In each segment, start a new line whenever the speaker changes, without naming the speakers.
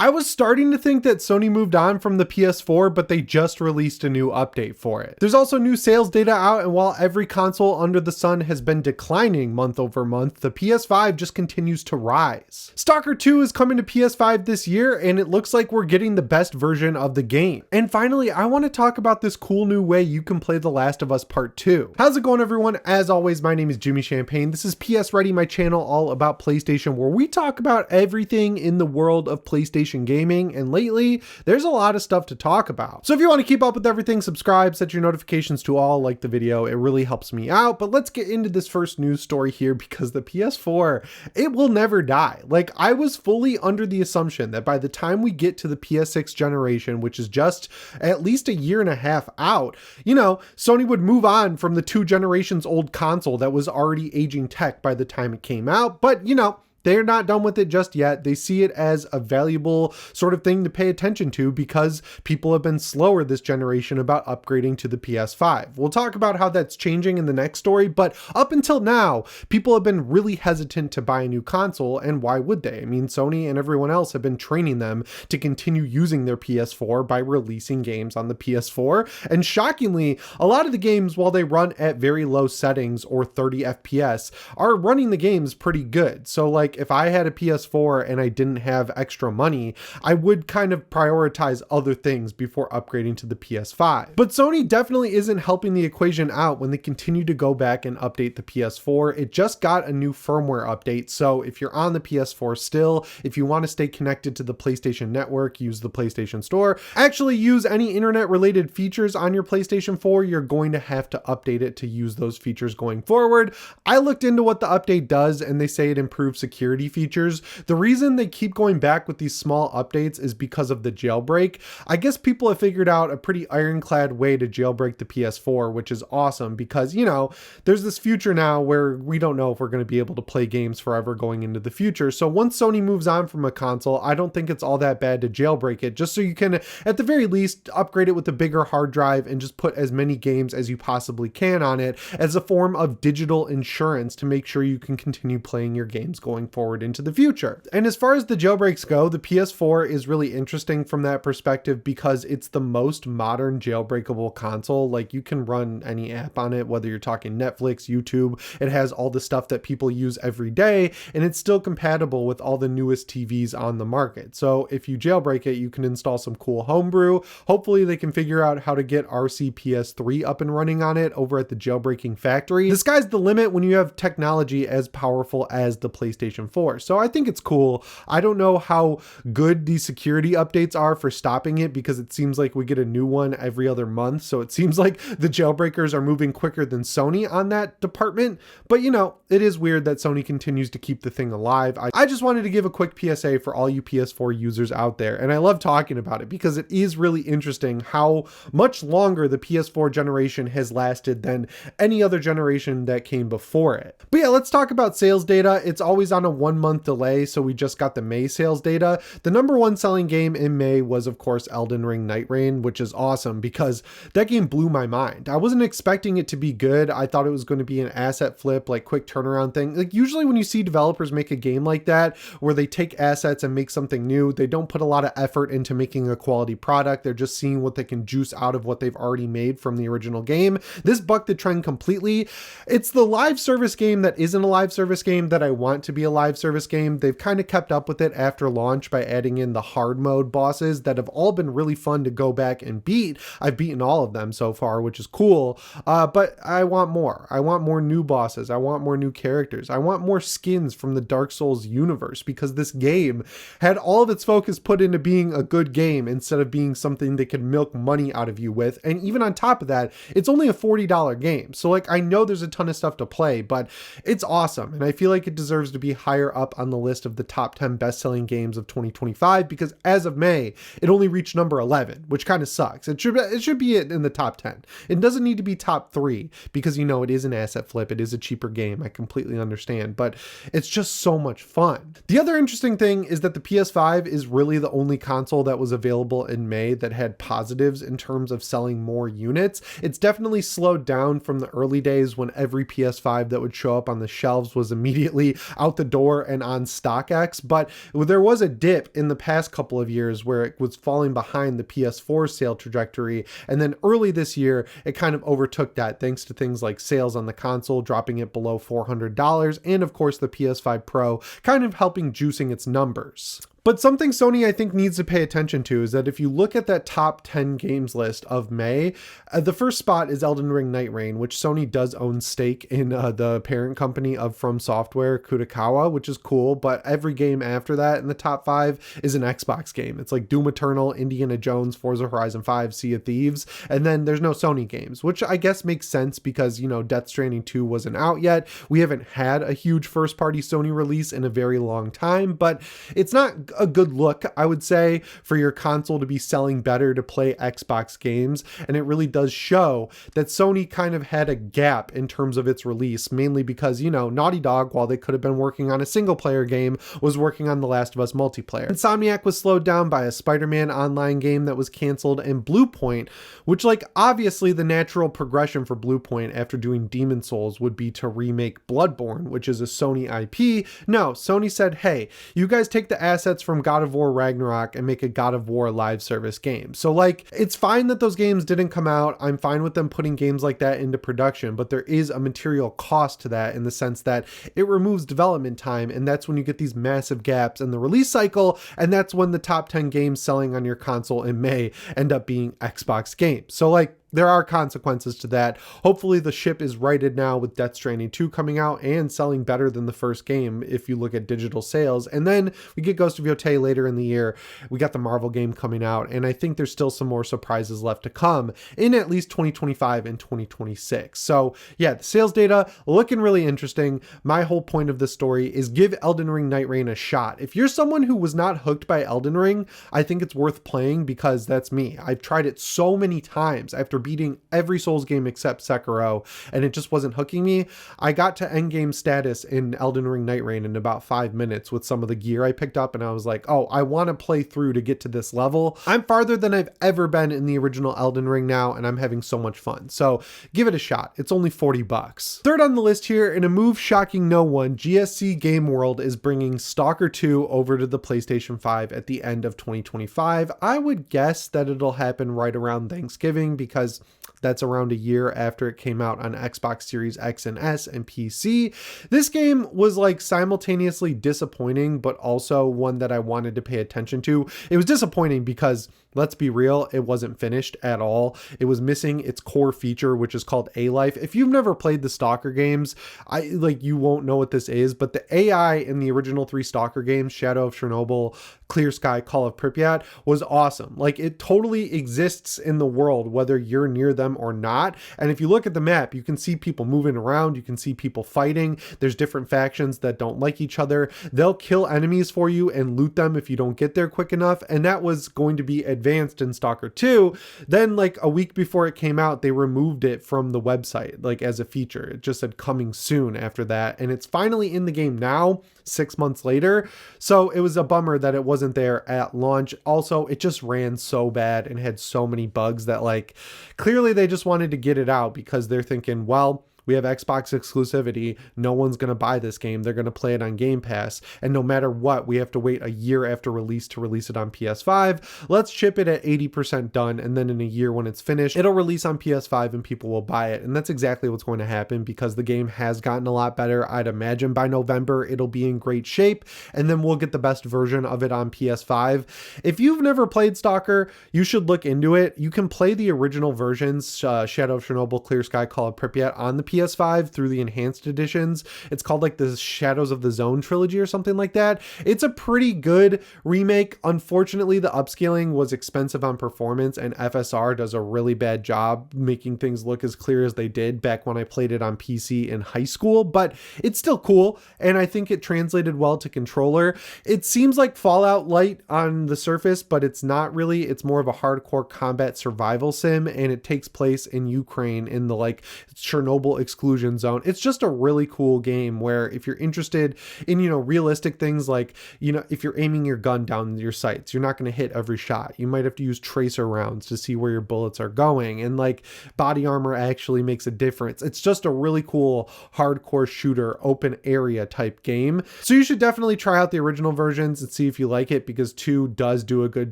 I was starting to think that Sony moved on from the PS4, but they just released a new update for it. There's also new sales data out, and while every console under the sun has been declining month over month, the PS5 just continues to rise. Stalker 2 is coming to PS5 this year, and it looks like we're getting the best version of the game. And finally, I want to talk about this cool new way you can play The Last of Us Part 2. How's it going, everyone? As always, my name is Jimmy Champagne. This is PSReady, my channel all about PlayStation, where we talk about everything in the world of PlayStation gaming, and lately, there's a lot of stuff to talk about. So if you want to keep up with everything, subscribe, set your notifications to all, like the video, it really helps me out. But let's get into this first news story here, because the PS4, it will never die. Like, I was fully under the assumption that by the time we get to the PS6 generation, which is just at least a year and a half out, you know, Sony would move on from the 2 generations old console that was already aging tech by the time it came out. But, you know, they're not done with it just yet. They see it as a valuable sort of thing to pay attention to because people have been slower this generation about upgrading to the PS5. We'll talk about how that's changing in the next story, but up until now, people have been really hesitant to buy a new console, and why would they? I mean, Sony and everyone else have been training them to continue using their PS4 by releasing games on the PS4, and shockingly, a lot of the games, while they run at very low settings or 30 FPS, are running the games pretty good. So like, if I had a PS4 and I didn't have extra money, I would kind of prioritize other things before upgrading to the PS5. But Sony definitely isn't helping the equation out when they continue to go back and update the PS4. It just got a new firmware update, so if you're on the PS4 still, if you want to stay connected to the PlayStation Network, use the PlayStation Store, actually use any internet related features on your PlayStation 4, you're going to have to update it to use those features going forward. I looked into what the update does, and they say it improves security features. The reason they keep going back with these small updates is because of the jailbreak. I guess people have figured out a pretty ironclad way to jailbreak the PS4, which is awesome because, you know, there's this future now where we don't know if we're going to be able to play games forever going into the future. So once Sony moves on from a console, I don't think it's all that bad to jailbreak it, just so you can, at the very least, upgrade it with a bigger hard drive and just put as many games as you possibly can on it as a form of digital insurance to make sure you can continue playing your games going forward into the future. And as far as the jailbreaks go, the PS4 is really interesting from that perspective because it's the most modern jailbreakable console. Like, you can run any app on it, whether you're talking Netflix, YouTube, it has all the stuff that people use every day, and it's still compatible with all the newest TVs on the market. So if you jailbreak it, you can install some cool homebrew. Hopefully they can figure out how to get RCPS3 up and running on it over at the jailbreaking factory. The sky's the limit when you have technology as powerful as the PlayStation 4. So I think it's cool. I don't know how good these security updates are for stopping it because it seems like we get a new one every other month. So it seems like the jailbreakers are moving quicker than Sony on that department. But you know, it is weird that Sony continues to keep the thing alive. I just wanted to give a quick PSA for all you PS4 users out there. And I love talking about it because it is really interesting how much longer the PS4 generation has lasted than any other generation that came before it. But yeah, let's talk about sales data. It's always on a 1-month delay, so we just got the May sales data. The #1 selling game in May was, of course, Elden Ring Night Reign, which is awesome because that game blew my mind. I wasn't expecting it to be good. I thought it was going to be an asset flip, like quick turnaround thing. Like, usually when you see developers make a game like that, where they take assets and make something new, they don't put a lot of effort into making a quality product. They're just seeing what they can juice out of what they've already made from the original game. This bucked the trend completely. It's the live service game that isn't a live service game that I want to be a live service game. They've kind of kept up with it after launch by adding in the hard mode bosses that have all been really fun to go back and beat. I've beaten all of them so far, which is cool. But I want more. I want more new bosses. I want more new characters. I want more skins from the Dark Souls universe because this game had all of its focus put into being a good game instead of being something they could milk money out of you with. And even on top of that, it's only a $40 game. So like, I know there's a ton of stuff to play, but it's awesome. And I feel like it deserves to be higher up on the list of the top 10 best-selling games of 2025 because as of May, it only reached number 11, which kind of sucks. It should be in the top 10. It doesn't need to be top 3 because, you know, it is an asset flip. It is a cheaper game. I completely understand, but it's just so much fun. The other interesting thing is that the PS5 is really the only console that was available in May that had positives in terms of selling more units. It's definitely slowed down from the early days when every PS5 that would show up on the shelves was immediately out the door and on StockX, but there was a dip in the past couple of years where it was falling behind the PS4 sale trajectory. And then early this year, it kind of overtook that thanks to things like sales on the console, dropping it below $400. And of course, the PS5 Pro kind of helping juicing its numbers. But something Sony, I think, needs to pay attention to is that if you look at that top 10 games list of May, the first spot is Elden Ring Night Reign, which Sony does own stake in the parent company of From Software, Kudakawa, which is cool. But every game after that in the top 5 is an Xbox game. It's like Doom Eternal, Indiana Jones, Forza Horizon 5, Sea of Thieves, and then there's no Sony games, which I guess makes sense because, you know, Death Stranding 2 wasn't out yet. We haven't had a huge first-party Sony release in a very long time, but it's not a good look, I would say, for your console to be selling better to play Xbox games. And it really does show that Sony kind of had a gap in terms of its release, mainly because, you know, Naughty Dog, while they could have been working on a single player game, was working on The Last of Us multiplayer. Insomniac was slowed down by a Spider-Man online game that was canceled, and Bluepoint, which, like, obviously the natural progression for Bluepoint after doing Demon Souls would be to remake Bloodborne, which is a Sony IP. No, Sony said, hey, you guys take the assets from God of War Ragnarok and make a God of War live service game. So, like, it's fine that those games didn't come out. I'm fine with them putting games like that into production, but there is a material cost to that in the sense that it removes development time, and that's when you get these massive gaps in the release cycle, and that's when the top 10 games selling on your console in May end up being Xbox games. So, like, there are consequences to that. Hopefully the ship is righted now with Death Stranding 2 coming out and selling better than the first game if you look at digital sales. And then we get Ghost of Yotei later in the year. We got the Marvel game coming out, and I think there's still some more surprises left to come in at least 2025 and 2026. So yeah, the sales data looking really interesting. My whole point of this story is give Elden Ring Night Reign a shot. If you're someone who was not hooked by Elden Ring, I think it's worth playing because that's me. I've tried it so many times after beating every Souls game except Sekiro, and it just wasn't hooking me. I got to endgame status in Elden Ring Night Reign in about 5 minutes with some of the gear I picked up, and I was like, oh, I want to play through to get to this level. I'm farther than I've ever been in the original Elden Ring now, and I'm having so much fun. So give it a shot. It's only $40. Third on the list here, in a move shocking no one, GSC Game World is bringing Stalker 2 over to the PlayStation 5 at the end of 2025. I would guess that it'll happen right around Thanksgiving because that's around a year after it came out on Xbox Series X and S and PC. This game was like simultaneously disappointing, but also one that I wanted to pay attention to. It was disappointing because, let's be real, it wasn't finished at all. It was missing its core feature, which is called A-Life. If you've never played the Stalker games, you won't know what this is, but the AI in the original 3 Stalker games, Shadow of Chernobyl, Clear Sky, Call of Pripyat, was awesome. Like, it totally exists in the world, whether you're near them or not. And if you look at the map, you can see people moving around, you can see people fighting. There's different factions that don't like each other. They'll kill enemies for you and loot them if you don't get there quick enough. And that was going to be advanced in Stalker 2. Then, like, a week before it came out, they removed it from the website, like, as a feature. It just said coming soon after that. And it's finally in the game now, 6 months later. So it was a bummer that it wasn't there at launch. Also, it just ran so bad and had so many bugs that, like, clearly they just wanted to get it out because they're thinking, well, we have Xbox exclusivity. No one's going to buy this game. They're going to play it on Game Pass. And no matter what, we have to wait a year after release to release it on PS5. Let's ship it at 80% done. And then in a year when it's finished, it'll release on PS5 and people will buy it. And that's exactly what's going to happen because the game has gotten a lot better. I'd imagine by November, it'll be in great shape. And then we'll get the best version of it on PS5. If you've never played Stalker, you should look into it. You can play the original versions, Shadow of Chernobyl, Clear Sky, Call of Pripyat, on the PS5 through the enhanced editions. It's called like the Shadows of the Zone trilogy or something like that. It's a pretty good remake. Unfortunately, the upscaling was expensive on performance, and FSR does a really bad job making things look as clear as they did back when I played it on PC in high school, but it's still cool, and I think it translated well to controller. It seems like Fallout Light on the surface, but it's not really. It's more of a hardcore combat survival sim, and it takes place in Ukraine in the like Chernobyl exclusion zone. It's just a really cool game where if you're interested in, realistic things like, if you're aiming your gun down your sights, you're not going to hit every shot. You might have to use tracer rounds to see where your bullets are going. And like body armor actually makes a difference. It's just a really cool hardcore shooter, open area type game. So you should definitely try out the original versions and see if you like it, because 2 does do a good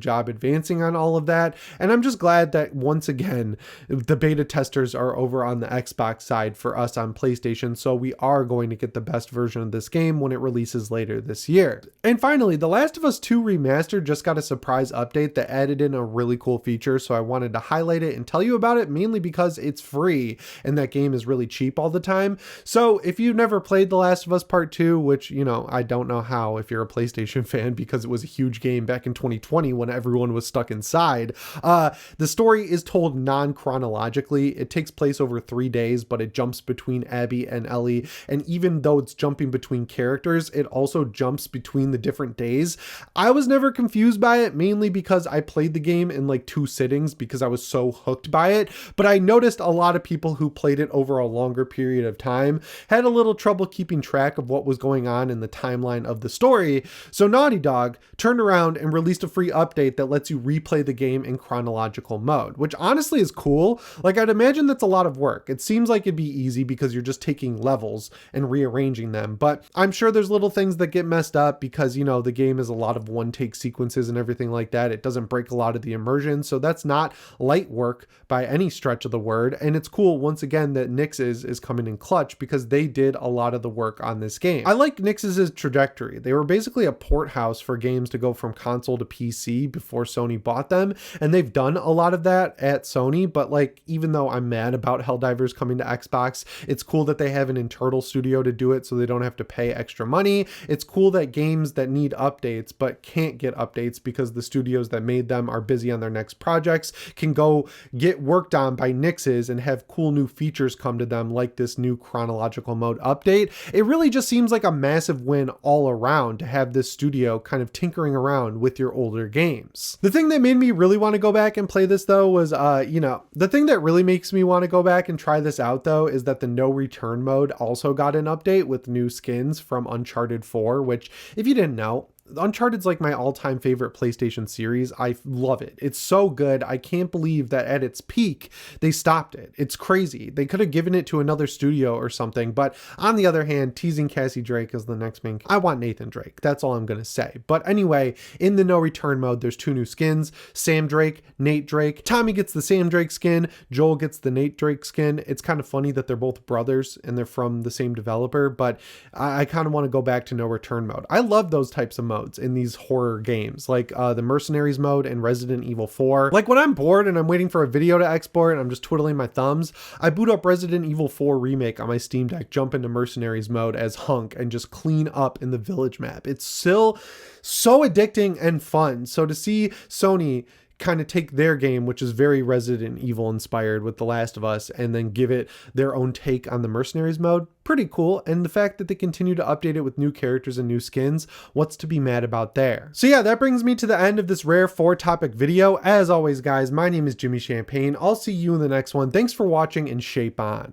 job advancing on all of that. And I'm just glad that once again, the beta testers are over on the Xbox side for us on PlayStation. So we are going to get the best version of this game when it releases later this year. And finally, The Last of Us 2 Remastered just got a surprise update that added in a really cool feature. So I wanted to highlight it and tell you about it, mainly because it's free and that game is really cheap all the time. So if you've never played The Last of Us Part 2, which, I don't know how if you're a PlayStation fan, because it was a huge game back in 2020 when everyone was stuck inside. The story is told non-chronologically. It takes place over 3 days, but it jumps between Abby and Ellie. And even though it's jumping between characters, it also jumps between the different days. I was never confused by it, mainly because I played the game in like 2 sittings because I was so hooked by it. But I noticed a lot of people who played it over a longer period of time had a little trouble keeping track of what was going on in the timeline of the story. So Naughty Dog turned around and released a free update that lets you replay the game in chronological mode, which honestly is cool. Like, I'd imagine that's a lot of work. It seems like it'd be easy because you're just taking levels and rearranging them, but I'm sure there's little things that get messed up because, the game is a lot of one-take sequences and everything like that. It doesn't break a lot of the immersion, so that's not light work by any stretch of the word. And it's cool, once again, that Nix's is coming in clutch because they did a lot of the work on this game. I like Nix's trajectory. They were basically a port house for games to go from console to PC before Sony bought them, and they've done a lot of that at Sony. But like, even though I'm mad about Helldivers coming to Xbox, it's cool that they have an internal studio to do it so they don't have to pay extra money. It's cool that games that need updates but can't get updates because the studios that made them are busy on their next projects can go get worked on by Nix's and have cool new features come to them, like this new chronological mode update. It really just seems like a massive win all around to have this studio kind of tinkering around with your older games. The thing that made me really want to go back and play this though was, the thing that really makes me want to go back and try this out though is that the no return mode also got an update with new skins from Uncharted 4, which, if you didn't know, Uncharted's like my all-time favorite PlayStation series. I love it. It's so good. I can't believe that at its peak, they stopped it. It's crazy. They could have given it to another studio or something. But on the other hand, teasing Cassie Drake as the next main, I want Nathan Drake. That's all I'm going to say. But anyway, in the no return mode, there's 2 new skins, Sam Drake, Nate Drake. Tommy gets the Sam Drake skin. Joel gets the Nate Drake skin. It's kind of funny that they're both brothers and they're from the same developer, but I kind of want to go back to no return mode. I love those types of modes in these horror games, like the Mercenaries mode in Resident Evil 4. Like, when I'm bored and I'm waiting for a video to export and I'm just twiddling my thumbs, I boot up Resident Evil 4 Remake on my Steam Deck, jump into Mercenaries mode as Hunk, and just clean up in the village map. It's still so addicting and fun. So to see Sony kind of take their game, which is very Resident Evil inspired with The Last of Us, and then give it their own take on the Mercenaries mode, pretty cool. And the fact that they continue to update it with new characters and new skins, what's to be mad about there? So yeah, that brings me to the end of this rare 4-topic video. As always, guys, my name is Jimmy Champagne. I'll see you in the next one. Thanks for watching, and shape on.